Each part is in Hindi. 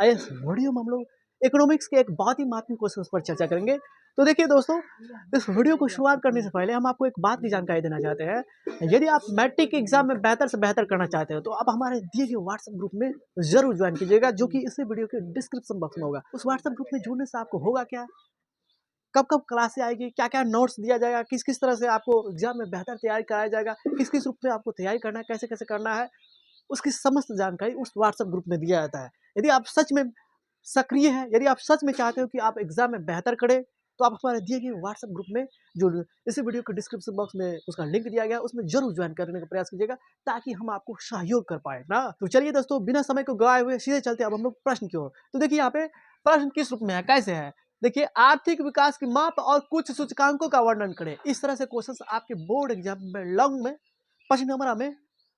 इस वीडियो में हम लोग इकोनॉमिक्स के एक बहुत ही महत्वपूर्ण क्वेश्चन पर चर्चा करेंगे। तो देखिए दोस्तों, इस वीडियो को शुरुआत करने से पहले हम आपको एक बात की जानकारी देना चाहते हैं। यदि आप मैट्रिक एग्जाम में बेहतर से बेहतर करना चाहते हो तो आप हमारे दिए गए व्हाट्सएप ग्रुप में जरूर ज्वाइन कीजिएगा, जो कि इसी वीडियो के डिस्क्रिप्शन बॉक्स में होगा। उस व्हाट्सएप ग्रुप में जुड़ने से आपको होगा क्या, कब कब क्लासें आएगी, क्या क्या नोट्स दिया जाएगा, किस किस तरह से आपको एग्जाम में बेहतर तैयारी कराया जाएगा, किस किस रूप में आपको तैयारी करना है, कैसे कैसे करना है, उसकी समस्त जानकारी उस व्हाट्सएप ग्रुप में दिया जाता है। यदि आप सच में सक्रिय हैं, यदि आप सच में चाहते हो कि आप एग्जाम में बेहतर करें, तो आप हमारे दिए गए व्हाट्सएप ग्रुप में, जो इसी वीडियो के डिस्क्रिप्शन बॉक्स में उसका लिंक दिया गया है, उसमें जरूर ज्वाइन करने का प्रयास कीजिएगा, ताकि हम आपको सहयोग कर पाए ना। तो चलिए दोस्तों, बिना समय को गवाए हुए सीधे चलते अब हम लोग प्रश्न की ओर। तो देखिए यहाँ पे प्रश्न किस रूप में है, कैसे है। देखिए, आर्थिक विकास की माप और कुछ सूचकांकों का वर्णन करें। इस तरह से क्वेश्चन आपके बोर्ड एग्जाम में लॉन्ग में 5 नंबर में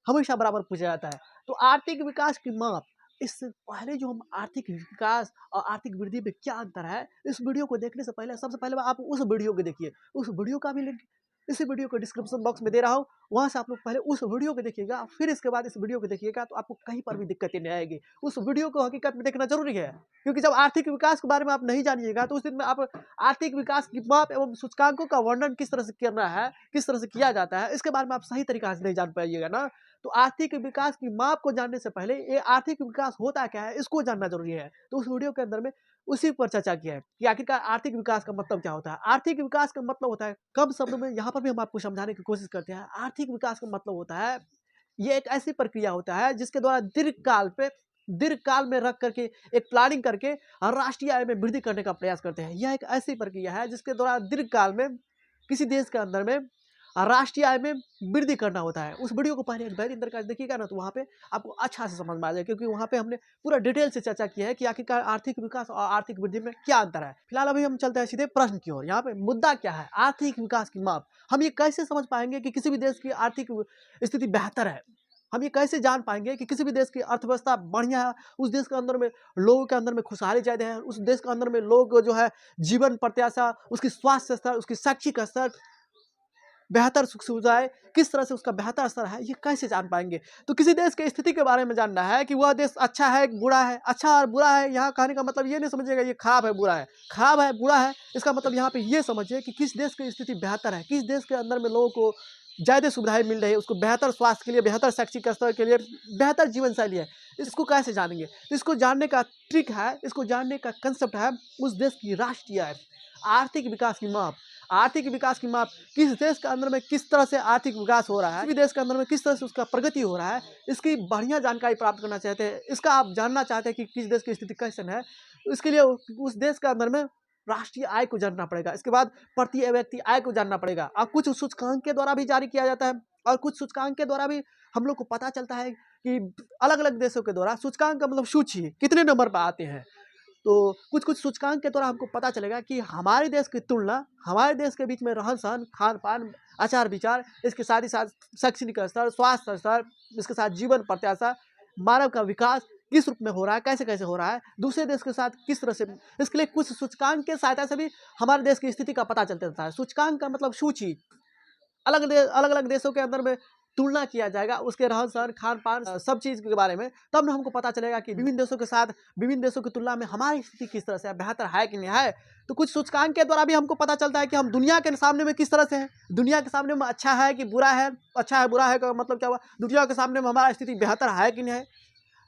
हमेशा बराबर पूछा जाता है। तो आर्थिक विकास की माप, इससे पहले जो हम आर्थिक विकास और आर्थिक वृद्धि में क्या अंतर है, इस वीडियो को देखने से पहले सबसे पहले आप उस वीडियो को देखिए। उस वीडियो का भी लिंक इसी वीडियो के डिस्क्रिप्शन बॉक्स में दे रहा हूँ, वहां से आप लोग पहले उस वीडियो को देखिएगा, फिर इसके बाद इस वीडियो को देखिएगा, तो आपको कहीं पर भी दिक्कतें नहीं आएगी। उस वीडियो को हकीकत में देखना जरूरी है, क्योंकि जब आर्थिक विकास के बारे में आप नहीं जानिएगा तो उस दिन में आप आर्थिक विकास की माप एवं सूचकांकों का वर्णन किस तरह से करना है, किस तरह से किया जाता है, इसके बारे में आप सही तरीका से नहीं जान पाइएगा ना। तो आर्थिक विकास की माप को जानने से पहले ये आर्थिक विकास होता क्या है, इसको जानना जरूरी है। तो उस वीडियो के अंदर में उसी पर चर्चा किया है कि आखिरकार आर्थिक विकास का मतलब क्या होता है। आर्थिक विकास का मतलब होता है, कम शब्दों में यहाँ पर भी हम आपको समझाने की कोशिश करते हैं। आर्थिक विकास का मतलब होता है, ये एक ऐसी प्रक्रिया होता है जिसके द्वारा दीर्घकाल में रख करके एक प्लानिंग करके राष्ट्रीय आय में वृद्धि करने का प्रयास करते हैं। यह एक ऐसी प्रक्रिया है जिसके द्वारा दीर्घकाल में किसी देश के अंदर में राष्ट्रीय आय में वृद्धि करना होता है। उस वीडियो को पहले बेहतरीन तरीके से देखिएगा ना, तो वहाँ पे आपको अच्छा से समझ में आ जाएगा, क्योंकि वहाँ पे हमने पूरा डिटेल से चर्चा की है कि आखिरकार आर्थिक विकास और आर्थिक वृद्धि में क्या अंतर है। फिलहाल अभी हम चलते हैं सीधे प्रश्न की ओर। यहाँ पे मुद्दा क्या है, आर्थिक विकास की माप। हम ये कैसे समझ पाएंगे कि किसी भी देश की आर्थिक स्थिति बेहतर है, हम ये कैसे जान पाएंगे कि किसी भी देश की अर्थव्यवस्था बढ़िया है, उस देश के अंदर में लोगों के अंदर में खुशहाली ज़्यादा है, उस देश के अंदर में लोग जो है जीवन प्रत्याशा, उसकी स्वास्थ्य स्तर, उसकी शैक्षिक स्तर बेहतर सुख सुविधाएँ, किस तरह से उसका बेहतर असर है, ये कैसे जान पाएँगे? तो किसी देश की स्थिति के बारे में जानना है कि वह देश अच्छा है, बुरा है। अच्छा और बुरा है, यहाँ कहने का मतलब ये नहीं समझिएगा ये खराब है, बुरा है। खराब है, बुरा है, इसका मतलब यहाँ पे ये समझिए कि किस देश की स्थिति बेहतर है, किस देश के अंदर में लोगों को ज़्यादा सुविधाएँ मिल रही है, उसको बेहतर स्वास्थ्य के लिए, बेहतर शैक्षिक स्तर के लिए, बेहतर जीवन शैली है। इसको कैसे जानेंगे? तो इसको जानने का ट्रिक है, इसको जानने का कांसेप्ट है उस देश की राष्ट्रीय आय, आर्थिक विकास की माप। आर्थिक विकास की माप, किस देश के अंदर में किस तरह से आर्थिक विकास हो रहा है, किसी भी देश के अंदर में किस तरह से उसका प्रगति हो रहा है, इसकी बढ़िया जानकारी प्राप्त करना चाहते हैं, इसका आप जानना चाहते हैं कि किस देश की स्थिति कैसन है, तो इसके लिए उस देश के अंदर में राष्ट्रीय आय को जानना पड़ेगा। इसके बाद प्रति व्यक्ति आय को जानना पड़ेगा। और कुछ सूचकांक के द्वारा भी जारी किया जाता है, और कुछ सूचकांक के द्वारा भी हम लोग को पता चलता है कि अलग अलग देशों के द्वारा सूचकांक का मतलब सूची कितने नंबर पर आते हैं। तो कुछ-कुछ सूचकांक के द्वारा हमको पता चलेगा कि हमारे देश की तुलना, हमारे देश के बीच में रहन-सहन, खान-पान, आचार-विचार, इसके साथ ही साथ शैक्षणिक स्तर, स्वास्थ्य स्तर, इसके साथ जीवन प्रत्याशा, मानव का विकास किस रूप में हो रहा है, कैसे-कैसे हो रहा है, दूसरे देश के साथ किस तरह से, इसके लिए कुछ सूचकांक के सहायता से भी हमारे देश की स्थिति का पता चलता रहता है। सूचकांक का मतलब सूची, अलग-अलग देशों के अंदर में तुलना किया जाएगा, उसके रहन-सहन, खान-पान सब चीज़ के बारे में, तब ना हमको पता चलेगा कि विभिन्न देशों के साथ, विभिन्न देशों की तुलना में हमारी स्थिति किस तरह से है, बेहतर है कि नहीं है। तो कुछ सूचकांक के द्वारा भी हमको पता चलता है कि हम दुनिया के सामने में किस तरह से हैं, दुनिया के सामने में अच्छा है कि बुरा है, अच्छा है, बुरा है का मतलब क्या हुआ, दुनिया के सामने में हमारा स्थिति बेहतर है कि नहीं है।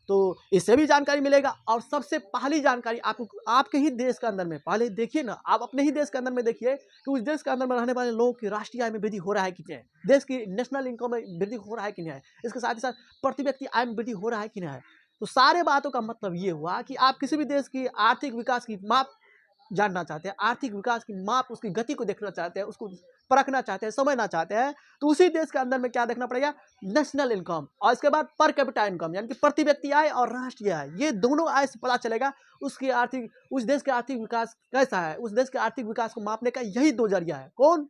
तो इससे भी जानकारी मिलेगा। और सबसे पहली जानकारी आपको आपके ही देश के अंदर में, पहले देखिए ना, आप अपने ही देश के अंदर में देखिए कि उस देश के अंदर में रहने वाले लोगों की राष्ट्रीय आय में वृद्धि हो रहा है कि नहीं है, देश की नेशनल इनकम में वृद्धि हो रहा है कि नहीं है, इसके साथ ही साथ प्रति व्यक्ति आय में वृद्धि हो रहा है कि नहीं है। तो सारे बातों का मतलब ये हुआ कि आप किसी भी देश की आर्थिक विकास की माप जानना चाहते हैं, आर्थिक विकास की माप, उसकी गति को देखना चाहते हैं, उसको परखना चाहते हैं, समझना चाहते हैं, तो उसी देश के अंदर में क्या देखना पड़ेगा, नेशनल इनकम, और इसके बाद पर कैपिटा इनकम, यानी कि प्रति व्यक्ति आय और राष्ट्रीय आय, ये दोनों आय से पता चलेगा उसकी आर्थिक, उस देश के आर्थिक विकास कैसा है। उस देश के आर्थिक विकास को मापने का यही दो जरिया है। कौन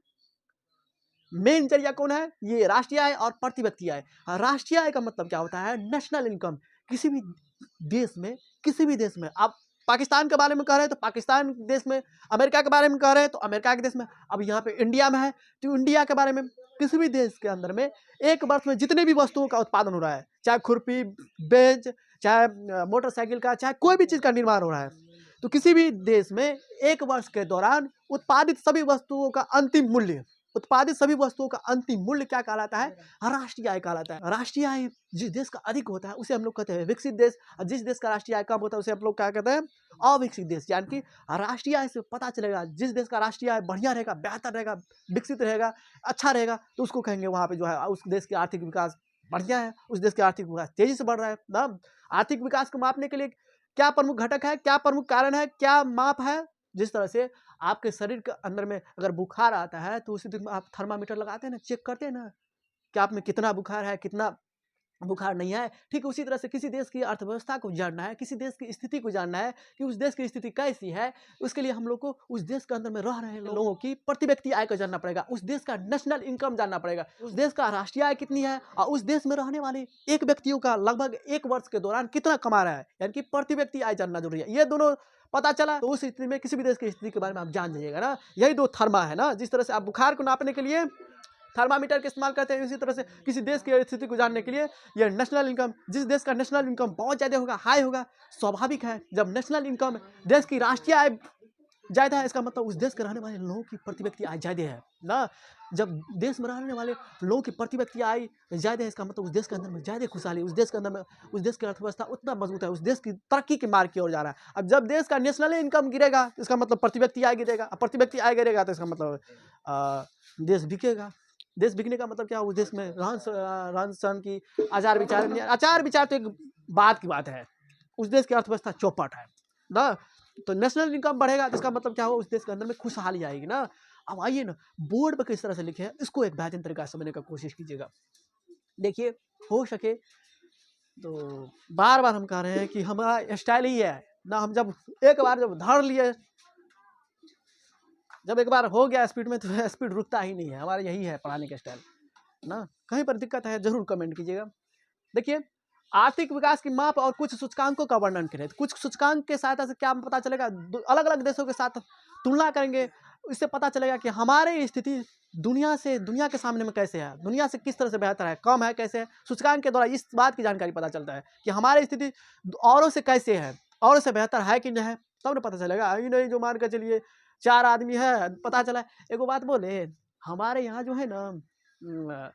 मेन जरिया कौन है, ये राष्ट्रीय आय और प्रति व्यक्ति आय। राष्ट्रीय आय का मतलब क्या होता है, नेशनल इनकम। किसी भी देश में, किसी भी देश में, आप पाकिस्तान के बारे में कह रहे हैं तो पाकिस्तान देश में, अमेरिका के बारे में कह रहे हैं तो अमेरिका के देश में, अब यहाँ पे इंडिया में है तो इंडिया के बारे में, किसी भी देश के अंदर में एक वर्ष में जितने भी वस्तुओं का उत्पादन हो रहा है, चाहे खुरपी, बेंच, चाहे मोटरसाइकिल का, चाहे कोई भी चीज़ का निर्माण हो रहा है, तो किसी भी देश में 1 वर्ष के दौरान उत्पादित सभी वस्तुओं का अंतिम मूल्य, उत्पादित सभी वस्तुओं का अंतिम मूल्य क्या कहलाता है? राष्ट्रीय आय कहलाता है। राष्ट्रीय आय जिस देश का अधिक होता है उसे हम लोग कहते हैं विकसित देश, और जिस देश का राष्ट्रीय आय कम होता है उसे हम लोग क्या कहते हैं? अविकसित देश। यानी कि राष्ट्रीय आय से पता चलेगा, जिस देश का राष्ट्रीय आय बढ़िया रहेगा, बेहतर रहेगा, विकसित रहेगा, अच्छा रहेगा, तो उसको कहेंगे वहाँ पे जो है उस देश की आर्थिक विकास बढ़िया है, उस देश का आर्थिक विकास तेजी से बढ़ रहा है ना। आर्थिक विकास को मापने के लिए क्या प्रमुख घटक है, क्या प्रमुख कारण है, क्या माप है? जिस तरह से आपके शरीर के अंदर में अगर बुखार आता है तो उसी दिन आप थर्मामीटर लगाते हैं ना, चेक करते हैं ना कि आप में कितना बुखार है, कितना बुखार नहीं है। ठीक उसी तरह से किसी देश की अर्थव्यवस्था को जानना है, किसी देश की स्थिति को जानना है कि उस देश की स्थिति कैसी है, उसके लिए हम लोग को उस देश के अंदर में रह रहे लोगों की प्रति व्यक्ति आय को जानना पड़ेगा, उस देश का नेशनल इनकम जानना पड़ेगा, उस देश का राष्ट्रीय आय कितनी है और उस देश में रहने वाले एक व्यक्तियों का लगभग 1 वर्ष के दौरान कितना कमा रहा है, यानी कि प्रति व्यक्ति आय जानना जरूरी है। ये दोनों पता चला तो उस स्थिति में किसी भी देश की स्थिति के बारे में आप जान जाइएगा ना। यही 2 थर्मा है ना, जिस तरह से आप बुखार को नापने के लिए थर्मामीटर का इस्तेमाल करते हैं, इसी तरह से किसी देश की स्थिति को जानने के लिए ये नेशनल इनकम, जिस देश का नेशनल इनकम बहुत ज़्यादा होगा, हाई होगा, स्वाभाविक है जब नेशनल इनकम देश की राष्ट्रीय आय ज़्यादा है, इसका मतलब उस देश के रहने वाले लोगों की प्रति व्यक्ति आय ज़्यादा है ना। जब देश में रहने वाले लोगों की प्रति व्यक्ति आय ज़्यादा है, इसका मतलब उस देश के अंदर में ज़्यादा खुशहाली, उस देश के अंदर में उस देश की अर्थव्यवस्था उतना मजबूत है, उस देश की तरक्की के मार्ग की ओर जा रहा है। अब जब देश का नेशनल इनकम गिरेगा, इसका मतलब प्रति व्यक्ति आय गिरेगा, प्रति व्यक्ति आय गिरेगा तो इसका मतलब देश बिकेगा। देश बिकने का मतलब क्या? उस देश में रहन सहन की आचार विचार तो एक बात की बात है, उस देश की अर्थव्यवस्था चौपट है ना। तो नेशनल इनकम बढ़ेगा तो इसका मतलब क्या हो? उस देश के अंदर में खुशहाली आएगी ना। अब आइए ना, बोर्ड पर किस तरह से लिखे हैं इसको एक बेहतरीन तरीका से समझने का कोशिश कीजिएगा। देखिए, हो सके तो बार बार हम कह रहे हैं कि हमारा स्टाइल ही है ना, हम जब एक बार जब धर लिए, जब एक बार हो गया स्पीड में तो स्पीड रुकता ही नहीं है। हमारा यही है पढ़ाने का स्टाइल ना। कहीं पर दिक्कत है जरूर कमेंट कीजिएगा। देखिए, आर्थिक विकास की माप और कुछ सूचकांकों का वर्णन करें, तो कुछ सूचकांक के सहायता से क्या पता चलेगा? अलग अलग देशों के साथ तुलना करेंगे, इससे पता चलेगा कि हमारी स्थिति दुनिया के सामने में कैसे है, दुनिया से किस तरह से बेहतर है, कम है, कैसे है। सूचकांक के द्वारा इस बात की जानकारी पता चलता है कि हमारी स्थिति औरों से कैसे है, औरों से बेहतर है कि नहीं है, तब ना पता चलेगा। अभी नहीं जो मान कर चलिए 4 आदमी है, पता चला। एगो बात बोले, हमारे यहाँ जो है ना,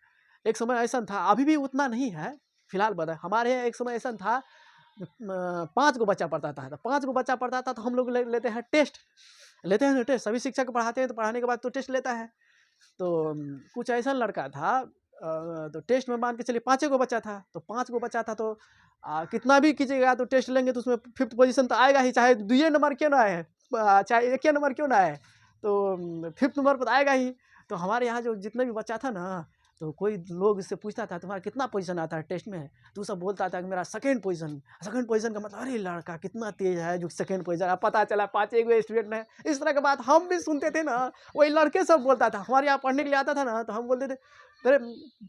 एक समय ऐसा था, अभी भी उतना नहीं है फिलहाल बता, हमारे यहाँ एक समय ऐसा था 5 गो बच्चा पढ़ता था, तो 5 गो बच्चा पढ़ता था तो हम लोग लेते हैं टेस्ट, लेते हैं ना टेस्ट, सभी शिक्षक पढ़ाते हैं तो पढ़ाने के बाद तो टेस्ट लेता है। तो कुछ ऐसा लड़का था, तो टेस्ट में मान के चलिए 5 गो बच्चा था, तो 5 गो बच्चा था तो कितना भी कीजिएगा तो टेस्ट लेंगे तो उसमें 5th पोजीशन तो आएगा ही, चाहे 2 नंबर क्यों ना आए, चाहे 1 नंबर क्यों ना आए, तो 5th नंबर पर आएगा ही। तो हमारे यहाँ जो जितने भी बच्चा था ना, तो कोई लोग इससे पूछता था तुम्हारा कितना पोजीशन आता है टेस्ट में, तो सब बोलता था कि मेरा सेकंड पोजीशन। सेकंड पोजीशन का मतलब अरे लड़का कितना तेज है जो सेकंड पोजीशन। अब पता चला 5 गो स्टूडेंट है। इस तरह की बात हम भी सुनते थे ना, वही लड़के सब बोलता था। हमारे यहाँ पढ़ने के लिए आता था ना, तो हम बोलते थे अरे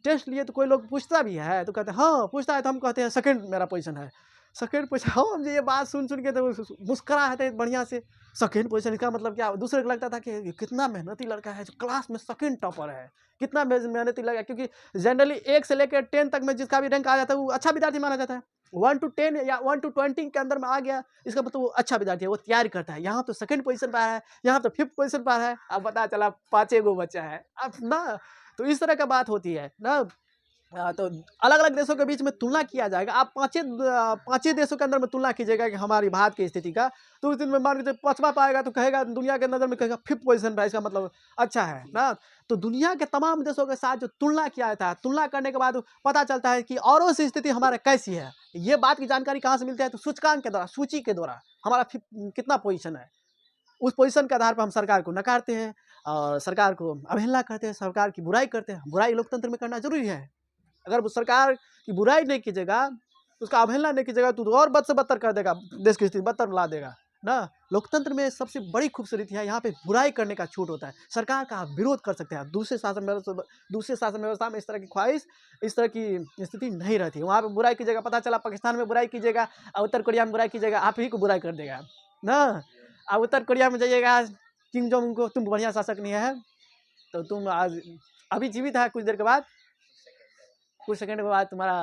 टेस्ट लिए तो कोई लोग पूछता भी है, तो कहते हाँ पूछता है, तो हम कहते हैं सेकंड मेरा पोजीशन है, सेकंड पोजीशन। हम ये बात सुन के तो मुस्कुराते बढ़िया से। सेकंड पोजीशन का मतलब क्या? दूसरे को लगता था कि ये कितना मेहनती लड़का है जो क्लास में सेकंड टॉपर है, कितना मेहनती लगा। क्योंकि जनरली 1 से लेकर 10 तक में जिसका भी रैंक आ जाता है वो अच्छा विद्यार्थी माना जाता है। 1 to 10 या 1 to 20 के अंदर में आ गया, इसका मतलब वो अच्छा विद्यार्थी है, वो तैयारी करता है। यहाँ तो सेकंड पोजीशन पर आया है, यहाँ तो 5th पोजीशन पर है। अब पता चला 5 गो बच्चा है अब ना। तो इस तरह का बात होती है ना। तो अलग-अलग देशों के बीच में तुलना किया जाएगा। आप पाँचे देशों के अंदर में तुलना कीजिएगा कि हमारी भारत की स्थिति का, तो उस दिन में मान के 5वां पाएगा तो कहेगा दुनिया के नज़र में कहेगा 5th पोजीशन पे है, इसका मतलब अच्छा है ना। तो दुनिया के तमाम देशों के साथ जो तुलना किया जाता है, तुलना करने के बाद पता चलता है कि औरों से स्थिति हमारा कैसी है। ये बात की जानकारी कहाँ से मिलती है? तो सूचकांक के द्वारा, सूची के द्वारा हमारा कितना पोजीशन है। उस पोजीशन के आधार पर हम सरकार को नकारते हैं और सरकार को अवहेलना करते हैं, सरकार की बुराई करते हैं। बुराई लोकतंत्र में करना ज़रूरी है। अगर वो सरकार की बुराई नहीं कीजिएगा, उसका अवहेलना नहीं कीजिएगा, तो और बद से बदतर कर देगा, देश की स्थिति बदतर ला देगा ना। लोकतंत्र में सबसे बड़ी खूबसूरती है यहाँ पे बुराई करने का छूट होता है। सरकार का आप विरोध कर सकते हैं। दूसरे शासन व्यवस्था में इस तरह की ख्वाहिश, इस तरह की स्थिति नहीं रहती। वहाँ पे बुराई कीजिएगा, पता चला पाकिस्तान में बुराई कीजिएगा और उत्तर कोरिया में बुराई कीजिएगा, आप ही को बुराई कर देगा ना। अब उत्तर कोरिया में जाइएगा, किम जोंग उनको तुम बढ़िया शासक नहीं है, तो तुम आज अभी जीवित है, कुछ देर के बाद कुछ सेकंड के बाद तुम्हारा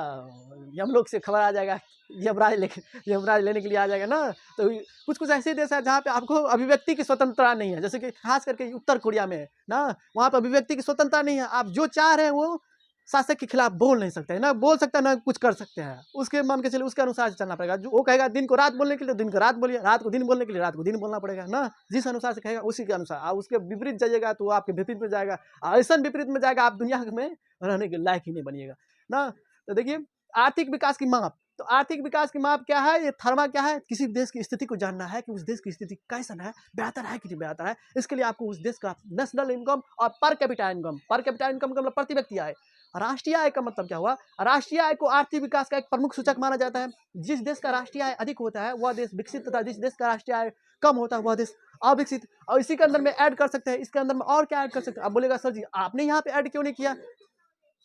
यमलोक से खबर आ जाएगा, यमराज लेने के लिए आ जाएगा ना। तो कुछ कुछ ऐसे देश है जहाँ पे आपको अभिव्यक्ति की स्वतंत्रता नहीं है, जैसे कि खास करके उत्तर कोरिया में ना, वहाँ पर अभिव्यक्ति की स्वतंत्रता नहीं है। आप जो चाह रहे हैं वो शासक के खिलाफ बोल नहीं सकते, ना बोल सकते ना कुछ कर सकते हैं। उसके मान के चलिए उसके अनुसार से चलना पड़ेगा। जो वो कहेगा दिन को रात बोलने के लिए दिन को रात बोलिए, रात को दिन बोलने के लिए रात को दिन बोलना पड़ेगा ना। जिस अनुसार से कहेगा उसी के अनुसार। आप उसके विपरीत जाइएगा तो आपके विपरीत में जाएगा, ऐसा विपरीत में जाएगा आप दुनिया में रहने के लायक ही नहीं बनिएगा ना। तो देखिए आर्थिक विकास की माप, तो आर्थिक विकास की माप क्या है, ये थर्मा क्या है, किसी देश की स्थिति को जानना है कि उस देश की स्थिति कैसन है, बेहतर है कि नहीं बेहतर है। इसके लिए आपको उस देश का नेशनल इनकम और पर कैपिटा इनकम का मतलब प्रति व्यक्ति आय। राष्ट्रीय आय का मतलब क्या हुआ, राष्ट्रीय आय को आर्थिक विकास का एक प्रमुख सूचक माना जाता है। जिस देश का राष्ट्रीय आय अधिक होता है वह देश विकसित, तथा जिस देश का राष्ट्रीय आय कम होता है वह देश अविकसित। और इसी के अंदर में ऐड कर सकते हैं, इसके अंदर में और क्या ऐड कर सकते हैं। आप बोलेगा सर जी आपने यहाँ पे ऐड क्यों नहीं किया,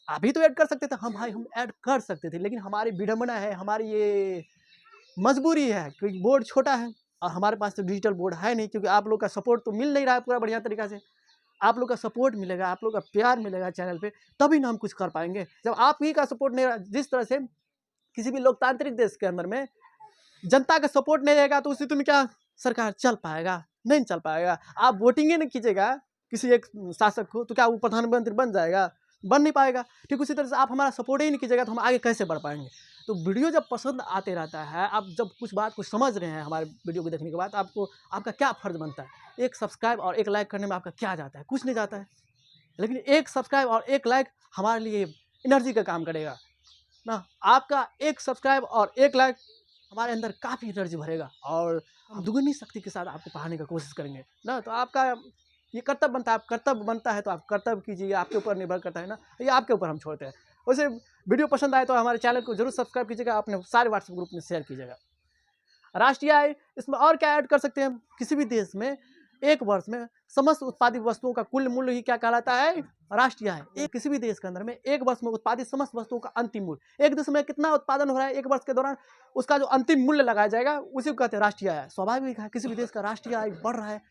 अभी तो ऐड कर सकते थे। हम भाई हम ऐड कर सकते थे, लेकिन हमारी विडंबना है, हमारी ये मजबूरी है क्योंकि बोर्ड छोटा है और हमारे पास तो डिजिटल बोर्ड है नहीं, क्योंकि आप लोग का सपोर्ट तो मिल नहीं रहा है पूरा बढ़िया तरीका से। आप लोग का सपोर्ट मिलेगा, आप लोग का प्यार मिलेगा चैनल पे, तभी ना हम कुछ कर पाएंगे। जब आप ही का सपोर्ट नहीं रहा, जिस तरह से किसी भी लोकतांत्रिक देश के अंदर में जनता का सपोर्ट नहीं रहेगा तो उसी में क्या सरकार चल पाएगा, नहीं चल पाएगा। आप वोटिंग ही नहीं कीजिएगा किसी एक शासक को तो क्या वो प्रधानमंत्री बन जाएगा, बन नहीं पाएगा। ठीक उसी तरह से आप हमारा सपोर्ट ही नहीं कीजिएगा तो हम आगे कैसे बढ़ पाएंगे। तो वीडियो जब पसंद आते रहता है, आप जब कुछ बात को समझ रहे हैं हमारे वीडियो को देखने के बाद, आपको आपका क्या फ़र्ज़ बनता है। एक सब्सक्राइब और एक लाइक करने में आपका क्या जाता है, कुछ नहीं जाता है, लेकिन एक सब्सक्राइब और एक लाइक हमारे लिए एनर्जी का काम करेगा ना। आपका एक सब्सक्राइब और एक लाइक हमारे अंदर काफ़ी एनर्जी भरेगा और हम दुगनी शक्ति के साथ आपको पढ़ाने की कोशिश करेंगे ना। तो आपका ये कर्तव्य बनता है, आप कर्तव्य बनता है तो आप कर्तव्य कीजिए, आपके ऊपर निर्भर करता है ना, ये आपके ऊपर हम छोड़ते हैं। वैसे वीडियो पसंद आए तो हमारे चैनल को जरूर सब्सक्राइब कीजिएगा, अपने सारे व्हाट्सएप ग्रुप में शेयर कीजिएगा। राष्ट्रीय आय, इसमें और क्या ऐड कर सकते हैं, किसी भी देश में एक वर्ष में समस्त उत्पादित वस्तुओं का कुल मूल्य ही क्या कहलाता है, राष्ट्रीय आय। एक किसी भी देश के अंदर में एक वर्ष में उत्पादित समस्त वस्तुओं का अंतिम मूल्य, एक देश में कितना उत्पादन हो रहा है एक वर्ष के दौरान, उसका जो अंतिम मूल्य लगाया जाएगा उसी को कहते हैं राष्ट्रीय आय। स्वाभाविक है किसी भी देश का राष्ट्रीय आय बढ़ रहा है,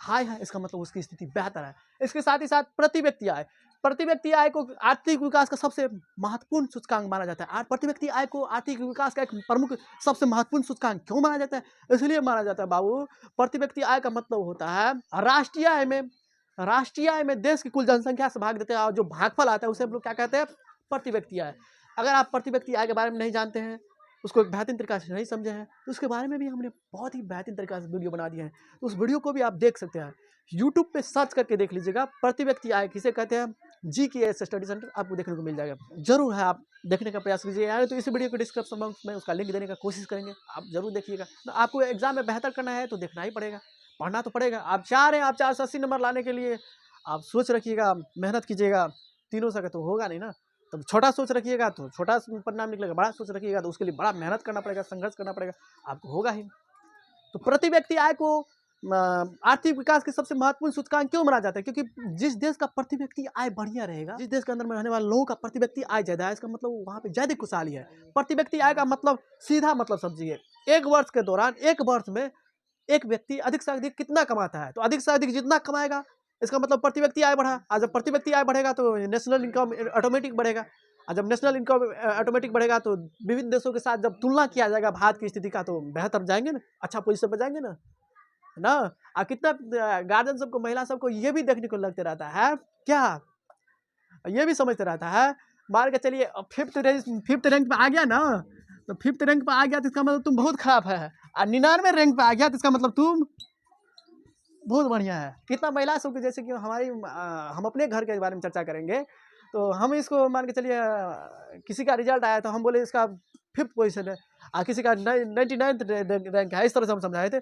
हाई है, इसका मतलब उसकी स्थिति बेहतर है। इसके साथ ही साथ प्रति व्यक्ति आय, प्रति व्यक्ति आय को आर्थिक विकास का सबसे महत्वपूर्ण सूचकांक माना जाता है। प्रति व्यक्ति आय को आर्थिक विकास का एक प्रमुख सबसे महत्वपूर्ण सूचकांक क्यों माना जाता है, इसलिए माना जाता है बाबू, प्रति व्यक्ति आय का मतलब होता है राष्ट्रीय आय में देश की कुल जनसंख्या से भाग देते हैं और जो भागफल आता है उसे हम लोग क्या कहते हैं, प्रति व्यक्ति आय। अगर आप प्रति व्यक्ति आय के बारे में नहीं जानते हैं, उसको एक बेहतरीन तरीका से नहीं समझे हैं, तो उसके बारे में भी हमने बहुत ही बेहतरीन तरीका से वीडियो बना दिए हैं। तो उस वीडियो को भी आप देख सकते हैं, यूट्यूब पे सर्च करके देख लीजिएगा, प्रति व्यक्ति आय किसे कहते हैं, GKS स्टडी सेंटर आपको देखने को मिल जाएगा। जरूर है आप देखने का प्रयास कीजिए यार। तो इस वीडियो को डिस्क्रिप्शन बॉक्स में उसका लिंक देने का कोशिश करेंगे, आप जरूर देखिएगा। तो आपको एग्जाम में बेहतर करना है तो देखना ही पड़ेगा, पढ़ना तो पड़ेगा। आप चाह रहे हैं आप 480 नंबर लाने के लिए, आप सोच रखिएगा, मेहनत कीजिएगा, तीनों सके तो होगा नहीं ना। तब छोटा सोच रखिएगा तो छोटा परिणाम निकलेगा, बड़ा सोच रखिएगा तो उसके लिए बड़ा मेहनत करना पड़ेगा, संघर्ष करना पड़ेगा, आपको होगा ही। तो प्रति व्यक्ति आय को आर्थिक विकास के सबसे महत्वपूर्ण सूचकांक क्यों माना जाता है, क्योंकि जिस देश का प्रति व्यक्ति आय बढ़िया रहेगा, जिस देश के अंदर में रहने वाले लोगों का प्रति व्यक्ति आय ज्यादा है, इसका मतलब वहाँ पे ज्यादा खुशहाली है। प्रति व्यक्ति आय का मतलब सीधा मतलब समझिए, एक वर्ष के दौरान एक वर्ष में एक व्यक्ति अधिक से अधिक कितना कमाता है, तो अधिक से अधिक जितना कमाएगा इसका मतलब प्रति व्यक्ति आय बढ़ा। और जब प्रति व्यक्ति आय बढ़ेगा तो नेशनल इनकम ऑटोमेटिक बढ़ेगा, और जब नेशनल इनकम ऑटोमेटिक बढ़ेगा तो विभिन्न देशों के साथ जब तुलना किया जाएगा भारत की स्थिति का, तो बेहतर जाएंगे ना, अच्छा पोजीशन पर जाएंगे ना, है ना। और कितना गार्जियन सबको, महिला सबको ये भी देखने को लगते रहता है क्या, ये भी समझते रहता है, मान के चलिए फिफ्थ रैंक पे आ गया ना, तो फिफ्थ रैंक पे आ गया तो इसका मतलब तुम बहुत खराब है, और 99 रैंक पे आ गया तो इसका मतलब तुम बहुत बढ़िया है। कितना महिला सबके, जैसे कि हम अपने घर के बारे में चर्चा करेंगे, तो हम इसको मान के चलिए किसी का रिजल्ट आया तो हम बोले इसका 5th पोजीशन है, और किसी का 99th रैंक है, इस तरह से हम समझाए थे।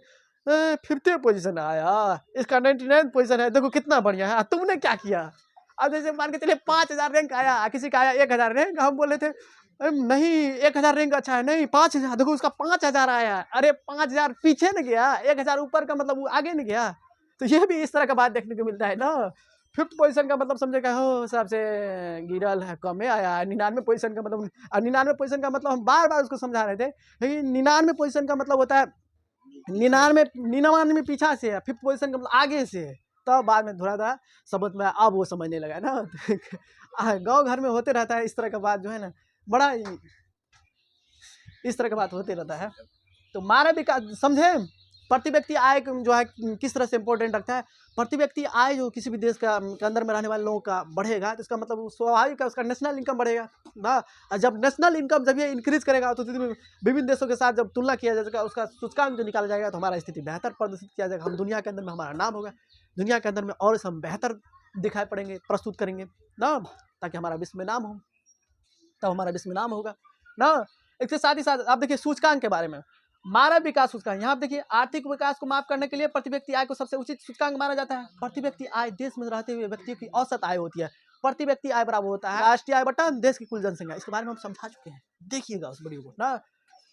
5th पोजीशन आया, इसका 99th पोजीशन है, देखो कितना बढ़िया है, तुमने क्या किया। अब जैसे मान के चलिए 5000 रैंक आया, किसी का आया 1000 रैंक, हम बोले थे नहीं 1000 रैंक अच्छा है, नहीं 5000, देखो उसका 5000 आया, अरे 5000 पीछे न गया, 1000 ऊपर का मतलब वो आगे न गया। तो ये भी इस तरह का बात देखने को मिलता है ना। 5th पोजीशन का मतलब समझेगा हो सबसे गिरल है, कमे आया है। 99 पोजीशन का मतलब, 99 पोजीशन का मतलब हम बार बार उसको समझा रहे थे, लेकिन 99 पोजीशन का मतलब होता है 99 पीछा से है, 5th पोजीशन का मतलब आगे से है, तब बाद में थोड़ा समझ में, अब वो समझने लगा ना। गांव घर में होते रहता है इस तरह का बात जो है ना, बड़ा इस तरह का बात होते रहता है। तो मानव विकास समझे, प्रति व्यक्ति आय जो है किस तरह से इंपॉर्टेंट रखता है। प्रति व्यक्ति आय जो किसी भी देश का के अंदर में रहने वाले लोगों का बढ़ेगा, तो इसका मतलब स्वाभाविक है उसका नेशनल इनकम बढ़ेगा ना। और जब नेशनल इनकम जब ये इंक्रीज करेगा तो विभिन्न देशों के साथ जब तुलना किया जाएगा, उसका सूचकांक जो निकाला जाएगा तो हमारा स्थिति बेहतर प्रदर्शित किया जाएगा। हम दुनिया के अंदर में हमारा नाम होगा, दुनिया के अंदर में और हम बेहतर दिखाई पड़ेंगे, प्रस्तुत करेंगे ना, ताकि हमारा विश्व में नाम हो, तब हमारा विश्व में नाम होगा ना। इसके साथ ही साथ आप देखिए सूचकांक के बारे में, मानव विकास सूचकांक, यहाँ देखिए आर्थिक विकास को माप करने के लिए प्रति व्यक्ति आय को सबसे उचित सूचकांक माना जाता है। प्रति व्यक्ति आय देश में रहते हुए व्यक्ति की औसत आय होती है। प्रति व्यक्ति आय बराबर होता है राष्ट्रीय आय बटा देश की कुल जनसंख्या। इसके बारे में हम समझा चुके हैं, देखिएगा उस वीडियो को ना।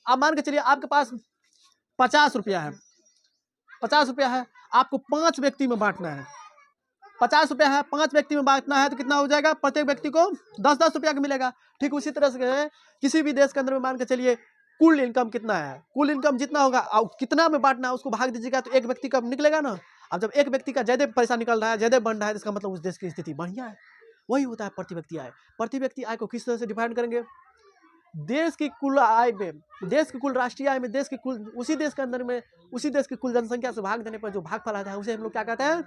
अब मान के चलिए आपके पास 50 रुपया है, 50 रुपया है, आपको 5 व्यक्ति में बांटना है। 50 रुपया है, 5 व्यक्ति में बांटना है तो कितना हो जाएगा, प्रत्येक व्यक्ति को 10-10 रुपया का मिलेगा। ठीक उसी तरह से किसी भी देश के अंदर में मान के चलिए कुल इनकम कितना है, कुल इनकम जितना होगा और कितना में बांटना है उसको भाग दीजिएगा तो एक व्यक्ति का निकलेगा ना। अब जब एक व्यक्ति का ज्यादा पैसा निकल रहा है, ज्यादा बन रहा है, इसका मतलब उस देश की स्थिति बढ़िया है। वही होता है प्रति व्यक्ति आय। प्रति व्यक्ति आय को किस तरह से डिफाइन करेंगे, देश की कुल आय में, देश की कुल राष्ट्रीय आय में, देश की कुल उसी देश के अंदर में उसी देश की कुल जनसंख्या से भाग देने पर जो भागफल आता है उसे हम लोग क्या कहते हैं,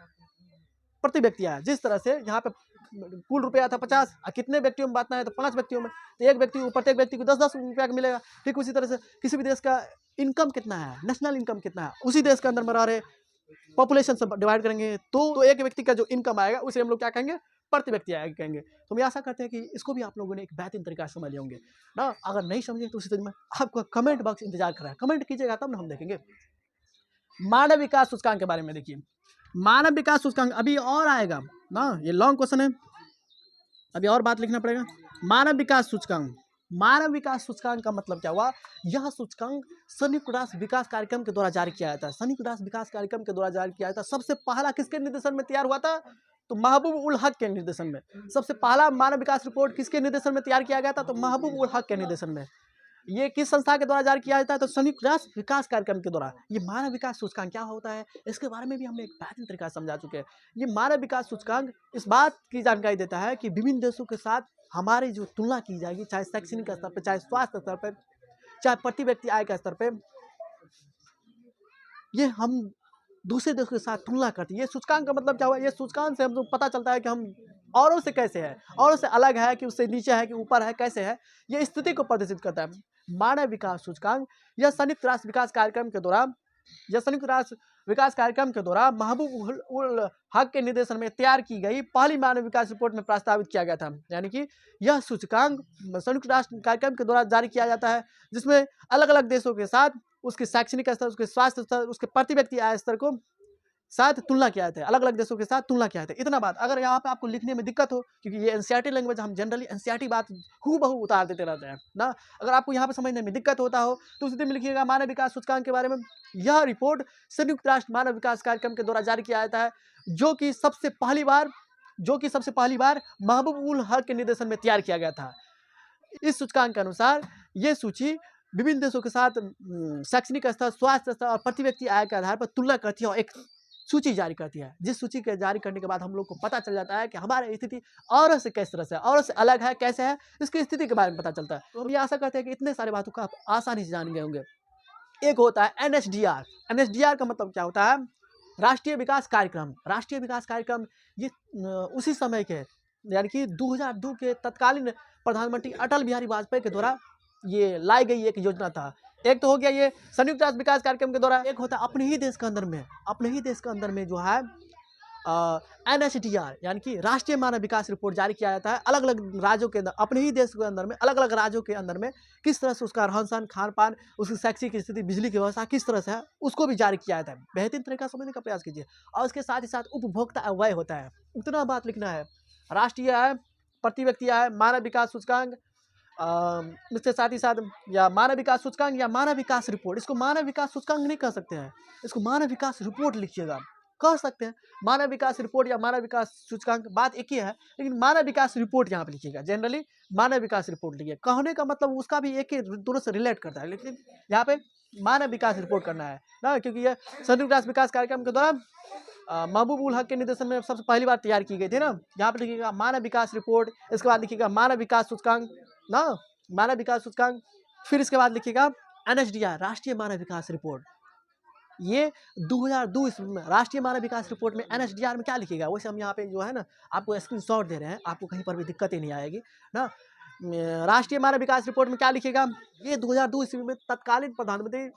प्रति व्यक्ति आय। जिस तरह से यहाँ पे कुल रुपया था 50, कितने व्यक्तियों में बांटना है तो 5 व्यक्तियों में, तो एक व्यक्ति प्रत्येक व्यक्ति को 10-10 रुपया का मिलेगा। ठीक उसी तरह से किसी भी देश का इनकम कितना है, नेशनल इनकम कितना है, उसी देश के अंदर में रह रहे पॉपुलेशन से डिवाइड करेंगे तो एक व्यक्ति का जो इनकम आएगा उसे हम लोग क्या कहेंगे, प्रति व्यक्ति आय कहेंगे। तो हम आशा करते हैं कि इसको भी आप लोगों ने एक बेहतरीन तरीका से समझ लिए होंगे ना। अगर नहीं समझे तो उसी तरह में आपका कमेंट बॉक्स इंतजार कर रहा है, कमेंट कीजिएगा तब ना हम देखेंगे। मानव विकास सूचकांक के बारे में देखिए, मानव विकास सूचकांक अभी और आएगा ना, ये लॉन्ग क्वेश्चन है, अभी और बात लिखना पड़ेगा। मानव विकास सूचकांक, मानव विकास सूचकांक का मतलब क्या हुआ, यह सूचकांक संयुक्त राष्ट्र विकास कार्यक्रम के द्वारा जारी किया जाता है। संयुक्त राष्ट्र विकास कार्यक्रम के द्वारा जारी किया जाता है। सबसे पहला किसके निर्देशन में तैयार हुआ था, तो महबूब उल हक के निर्देशन में। सबसे पहला मानव विकास रिपोर्ट किसके निर्देशन में तैयार किया गया था, तो महबूब उल हक के निर्देशन में। ये किस संस्था के द्वारा जारी किया जाता है, तो संयुक्त राष्ट्र विकास कार्यक्रम के द्वारा। ये मानव विकास सूचकांक क्या होता है, इसके बारे में भी हमने एक बेहतरीन तरीका समझा चुके हैं। ये मानव विकास सूचकांक इस बात की जानकारी देता है कि विभिन्न देशों के साथ हमारी जो तुलना की जाएगी, चाहे शैक्षणिक स्तर पर, चाहे स्वास्थ्य स्तर पर, चाहे प्रति व्यक्ति आय के स्तर पर, ये हम दूसरे देशों के साथ तुलना करती है। ये सूचकांक का मतलब क्या हुआ, ये सूचकांक से हमको पता चलता है कि हम औरों से कैसे है, औरों से अलग है कि उससे नीचे है कि ऊपर है, कैसे है, ये स्थिति को प्रदर्शित करता है। मानव विकास सूचकांक यह संयुक्त राष्ट्र विकास कार्यक्रम के दौरान, यह संयुक्त राष्ट्र विकास कार्यक्रम के दौरान महबूब उल हक के निर्देशन में तैयार की गई पहली मानव विकास रिपोर्ट में प्रस्तावित किया गया था। यानी कि यह सूचकांक संयुक्त राष्ट्र कार्यक्रम के द्वारा जारी किया जाता है, जिसमें अलग अलग देशों के साथ उसके शैक्षणिक स्तर, उसके स्वास्थ्य स्तर, उसके प्रति व्यक्ति आय स्तर को साथ तुलना किया जाता है, अलग अलग देशों के साथ तुलना किया जाता है। इतना बात, अगर यहाँ पे आपको लिखने में दिक्कत हो, क्योंकि ये एनसीईआरटी लैंग्वेज, हम जनरली एनसीईआरटी बात हूबहू उतार देते रहते हैं ना। अगर आपको यहाँ पे समझने में दिक्कत होता हो तो उसी में लिखिएगा मानव विकास सूचकांक के बारे में। यह रिपोर्ट संयुक्त राष्ट्र मानव विकास कार्यक्रम के द्वारा जारी किया जाता है, जो कि सबसे पहली बार महबूब उल हक के निर्देशन में तैयार किया गया था। इस सूचकांक के अनुसार ये सूची विभिन्न देशों के साथ शैक्षणिक स्तर, स्वास्थ्य स्तर और प्रति व्यक्ति आय के आधार पर तुलना करती है और एक सूची जारी करती है। जिस सूची के जारी करने के बाद हम लोग को पता चल जाता है कि हमारी स्थिति औरों से किस तरह से, औरों से अलग है, कैसे है, इसकी स्थिति के बारे में पता चलता है। तो हम ये आशा करते हैं कि इतने सारे बातों को आप आसानी से जान गए होंगे। एक होता है एनएसडीआर। एनएसडीआर का मतलब क्या होता है, राष्ट्रीय विकास कार्यक्रम। राष्ट्रीय विकास कार्यक्रम ये उसी समय के, यानी कि 2002 के तत्कालीन प्रधानमंत्री अटल बिहारी वाजपेयी के द्वारा ये लाई गई एक योजना था। एक तो हो गया ये संयुक्त राष्ट्र विकास कार्यक्रम के द्वारा, एक होता है अपने ही देश के अंदर में जो है एनएसडीआर, यानी कि राष्ट्रीय मानव विकास रिपोर्ट जारी किया जाता है। अलग अलग राज्यों के अंदर, अपने ही देश के अंदर में, अलग अलग राज्यों के अंदर में किस तरह से उसका रहन सहन, खान पान, उसकी शैक्षिक स्थिति, बिजली की व्यवस्था किस तरह से है, उसको भी जारी किया जाता है। बेहतरीन तरीका समझने का प्रयास कीजिए। और उसके साथ ही साथ उपभोक्ता व्यय होता है, उतना बात लिखना है। राष्ट्रीय आय, प्रति व्यक्ति आय, मानव विकास सूचकांक, इसके साथ ही साथ या मानव विकास सूचकांक या मानव विकास रिपोर्ट। इसको मानव विकास सूचकांक नहीं कह सकते हैं, इसको मानव विकास रिपोर्ट लिखिएगा, कह सकते हैं मानव विकास रिपोर्ट या मानव विकास सूचकांक, बात एक ही है, लेकिन मानव विकास रिपोर्ट यहाँ पे लिखिएगा। जनरली मानव विकास रिपोर्ट लिखिए, कहने का मतलब उसका भी एक ही, दोनों से रिलेट करता है, लेकिन यहाँ पे मानव विकास रिपोर्ट करना है ना, क्योंकि यह संयुक्त राष्ट्र विकास कार्यक्रम के द्वारा महबूब उल हक के निर्देशन में सबसे पहली बार तैयार की गई थी ना। यहाँ पर लिखिएगा मानव विकास रिपोर्ट, इसके बाद लिखिएगा मानव विकास सूचकांक ना, मानव विकास सूचकांक। फिर इसके बाद लिखिएगा NHDR राष्ट्रीय मानव विकास रिपोर्ट। ये 2002 ईस्वी में राष्ट्रीय मानव विकास रिपोर्ट में NHDR में क्या लिखिएगा, वैसे हम यहाँ पे जो है ना आपको स्क्रीनशॉट दे रहे हैं, आपको कहीं पर भी दिक्कत ही नहीं आएगी ना। राष्ट्रीय मानव विकास रिपोर्ट में क्या लिखिएगा, ये 2002 ईस्वी में तत्कालीन प्रधानमंत्री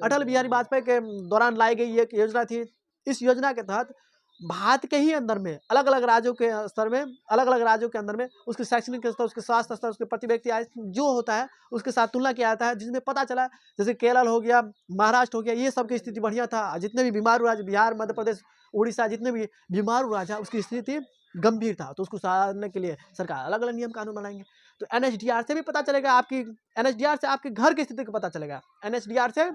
अटल बिहारी वाजपेयी के दौरान लाई गई एक योजना थी। इस योजना के तहत भारत के ही अंदर में अलग अलग राज्यों के स्तर में, अलग अलग राज्यों के अंदर में उसके शैक्षणिक स्तर, उसके स्वास्थ्य स्तर, उसके प्रति व्यक्ति आय जो होता है उसके साथ तुलना किया जाता है, जिसमें पता चला जैसे केरल हो गया, महाराष्ट्र हो गया, ये सब की स्थिति बढ़िया था। जितने भी बीमारू राज्य, बिहार, मध्य प्रदेश, उड़ीसा, जितने भी बीमारू राज्य उसकी स्थिति गंभीर था, तो उसको सुधारने के लिए सरकार अलग अलग नियम कानून बनाएंगे। तो NHDR से भी पता चलेगा, आपकी NHDR से आपके घर की स्थिति का पता चलेगा। NHDR से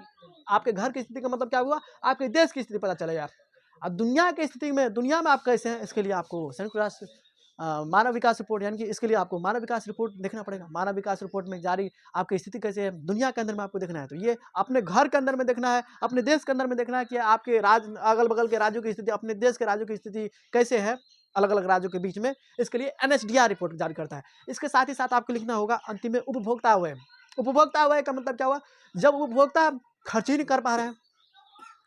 आपके घर की स्थिति का मतलब क्या हुआ, आपके देश की स्थिति पता चलेगा। अब दुनिया की स्थिति में, दुनिया में आप कैसे हैं, इसके लिए आपको संयुक्त राष्ट्र मानव विकास रिपोर्ट, यानी कि इसके लिए आपको मानव विकास रिपोर्ट देखना पड़ेगा। मानव विकास रिपोर्ट में जारी आपकी स्थिति कैसे है दुनिया के अंदर में आपको देखना है। तो ये अपने घर के अंदर में देखना है, अपने देश के अंदर में देखना है कि आपके राज्य, अगल बगल के राज्यों की स्थिति, अपने देश के राज्यों की स्थिति कैसे है अलग अलग राज्यों के बीच में। इसके लिए NHDR रिपोर्ट जारी करता है। इसके साथ ही साथ आपको लिखना होगा अंतिम में उपभोक्ता व्यय। उपभोक्ता व्यय का मतलब क्या हुआ, जब उपभोक्ता खर्च ही नहीं कर पा रहे हैं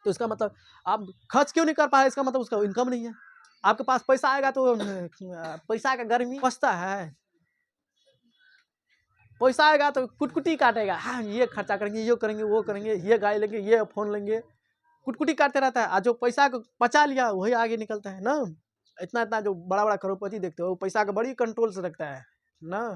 तो इसका मतलब आप खर्च क्यों नहीं कर पा रहे, इसका मतलब उसका इनकम नहीं है। आपके पास पैसा आएगा तो पैसा का गर्मी पछता है, पैसा आएगा तो कुटकुटी काटेगा, हाँ ये खर्चा करेंगे, ये करेंगे, वो करेंगे, ये गाय लेंगे, ये फोन लेंगे, कुटकुटी काटते रहता है। और जो पैसा को पचा लिया वही आगे निकलता है ना। इतना इतना जो बड़ा बड़ा करोड़पति देखते हो, पैसा को बड़ी कंट्रोल से रखता है ना।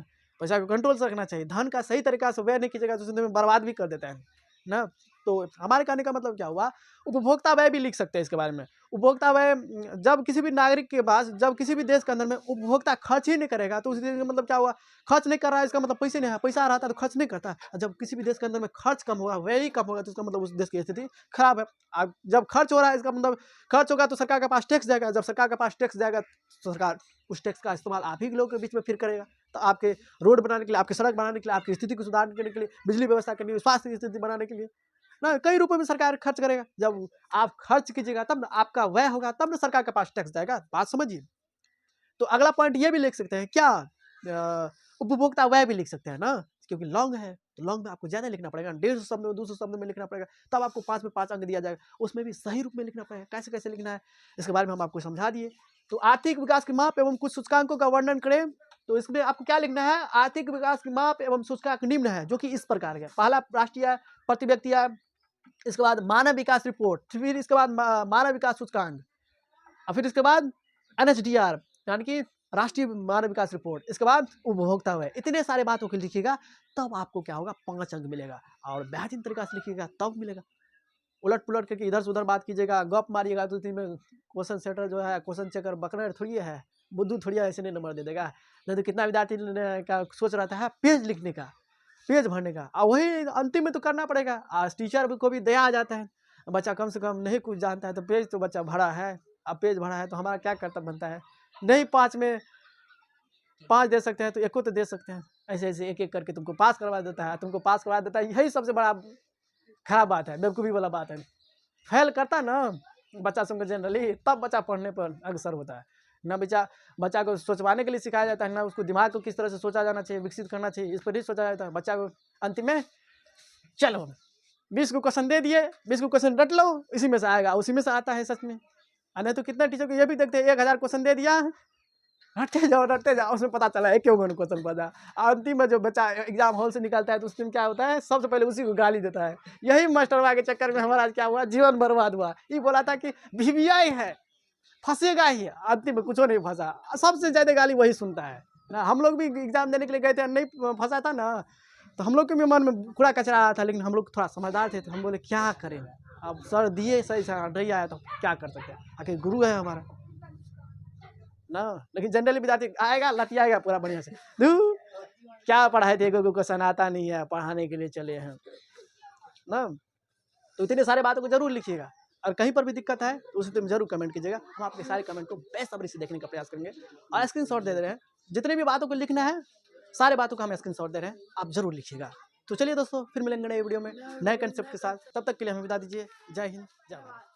पैसा को कंट्रोल से रखना चाहिए, धन का सही तरीका से व्यय नहीं कीजिएगा तो उसमें बर्बाद भी कर देता है ना। तो हमारे कहने का मतलब क्या हुआ, उपभोक्ता व्यय भी लिख सकते हैं इसके बारे में। उपभोक्ता व्यय, जब किसी भी नागरिक के पास, जब किसी भी देश के अंदर में उपभोक्ता खर्च ही नहीं करेगा तो उस देश का मतलब क्या हुआ, खर्च नहीं कर रहा है, इसका मतलब पैसे नहीं है। पैसा रहता है तो खर्च नहीं करता। जब किसी भी देश के अंदर में खर्च कम होगा, व्यय ही कम होगा, तो इसका मतलब उस देश की स्थिति खराब है। अब जब खर्च हो रहा है, इसका मतलब खर्च होगा तो सरकार के पास टैक्स जाएगा। जब सरकार के पास टैक्स जाएगा तो सरकार उस टैक्स का इस्तेमाल आप ही लोगों के बीच में फिर करेगा। तो आपके रोड बनाने के लिए, आपकी सड़क बनाने के लिए, आपकी स्थिति को सुधारने के लिए, बिजली व्यवस्था करने के लिए, स्वास्थ्य की स्थिति बनाने के लिए ना, कई रुपए में सरकार खर्च करेगा। जब आप खर्च कीजिएगा तब ना आपका व्यय होगा, तब ना सरकार के पास टैक्स जाएगा। बात समझिए। तो अगला पॉइंट ये भी लिख सकते हैं क्या, उपभोक्ता व्यय भी लिख सकते हैं ना, क्योंकि लॉन्ग है तो लॉन्ग में आपको ज्यादा लिखना पड़ेगा, 150 शब्द में, 200 शब्द में लिखना पड़ेगा, तब आपको 5 में 5 अंक दिया जाएगा। उसमें भी सही रूप में लिखना पड़ेगा। कैसे कैसे लिखना है इसके बारे में हम आपको समझा दिए। तो आर्थिक विकास की माप एवं कुछ सूचकांकों का वर्णन करें, तो इसमें आपको क्या लिखना है, आर्थिक विकास की माप एवं सूचकांक निम्न है, जो कि इस प्रकार के। पहला राष्ट्रीय प्रति व्यक्ति आय, इसके बाद मानव विकास रिपोर्ट, फिर इसके बाद मानव विकास सूचकांक, और फिर इसके बाद NHDR यानी कि राष्ट्रीय मानव विकास रिपोर्ट, इसके बाद उपभोक्ता व्यय। इतने सारे बातों को लिखिएगा तब आपको क्या होगा, 5 अंक मिलेगा। और बेहतरीन तरीका से लिखिएगा तब मिलेगा। उलट पुलट करके इधर से उधर बात कीजिएगा, गप मारिएगा तो में क्वेश्चन सेटर जो है, क्वेश्चन चेकर बकरा थोड़ी है, बुद्धू थोड़ी ऐसे नहीं नंबर दे देगा। नहीं तो कितना विद्यार्थी का सोच रहा था पेज लिखने का, पेज भरने का, और वही अंतिम में तो करना पड़ेगा। आज टीचर को भी दया आ जाता है, बच्चा कम से कम नहीं कुछ जानता है तो पेज तो बच्चा भरा है, अब पेज भरा है तो हमारा क्या कर्तव्य बनता है, नहीं 5 में 5 दे सकते हैं तो 1 तो दे सकते हैं। ऐसे ऐसे एक एक करके तुमको पास करवा देता है, तुमको पास करवा देता है। यही सबसे बड़ा खराब बात है, बेवकूफ़ी वाला बात है। फेल करता ना बच्चा सबको जनरली, तब बच्चा पढ़ने पर अग्रसर होता है ना। बच्चा को सोचवाने के लिए सिखाया जाता है ना, उसको दिमाग को किस तरह से सोचा जाना चाहिए, विकसित करना चाहिए, इस पर नहीं सोचा जाता है। बच्चा को अंतिम में चलो 20 को क्वेश्चन दे दिए, 20 को क्वेश्चन रट लो, इसी में से आएगा, उसी में से आता है सच में। नहीं तो कितना टीचर को ये भी देखते हैं 1000 क्वेश्चन दे दिया, रटते जाओ, उसमें पता चला है क्यों क्वेश्चन पता। अंतिम में जो बच्चा एग्जाम हॉल से निकलता है तो उस दिन क्या होता है, सबसे पहले उसी को गाली देता है। यही मास्टरवा के चक्कर में हमारा क्या हुआ, जीवन बर्बाद हुआ। ये बोला था कि VVI है, फंसेगा ही, अंतिम में कुछ नहीं फंसा। सबसे ज्यादा गाली वही सुनता है ना। हम लोग भी एग्जाम देने के लिए गए थे, नहीं फंसा था ना, तो हम लोग के भी मन में कूड़ा कचरा आया था, लेकिन हम लोग थोड़ा समझदार थे, तो हम बोले क्या करें, अब सर दिए सही से नहीं आया तो क्या कर सकते हैं, आखिर गुरु है हमारा ना। लेकिन जनरली विद्यार्थी आएगा, लतियाएगा पूरा बढ़िया से, क्या पढ़ाए थे, को क्वेश्चन आता नहीं है, पढ़ाने के लिए चले हैं ना। तो इतने सारे बातों को जरूर लिखिएगा, और कहीं पर भी दिक्कत है तो उसे तुम जरूर कमेंट कीजिएगा। हम आपके सारे कमेंट को बेसब्री से देखने का प्रयास करेंगे और स्क्रीनशॉट दे रहे हैं। जितने भी बातों को लिखना है, सारे बातों का हम स्क्रीनशॉट दे रहे हैं, आप जरूर लिखिएगा। तो चलिए दोस्तों, फिर मिलेंगे नए वीडियो में नए कंसेप्ट के साथ। तब तक के लिए हमें विदा दीजिए। जय हिंद, जय भारत।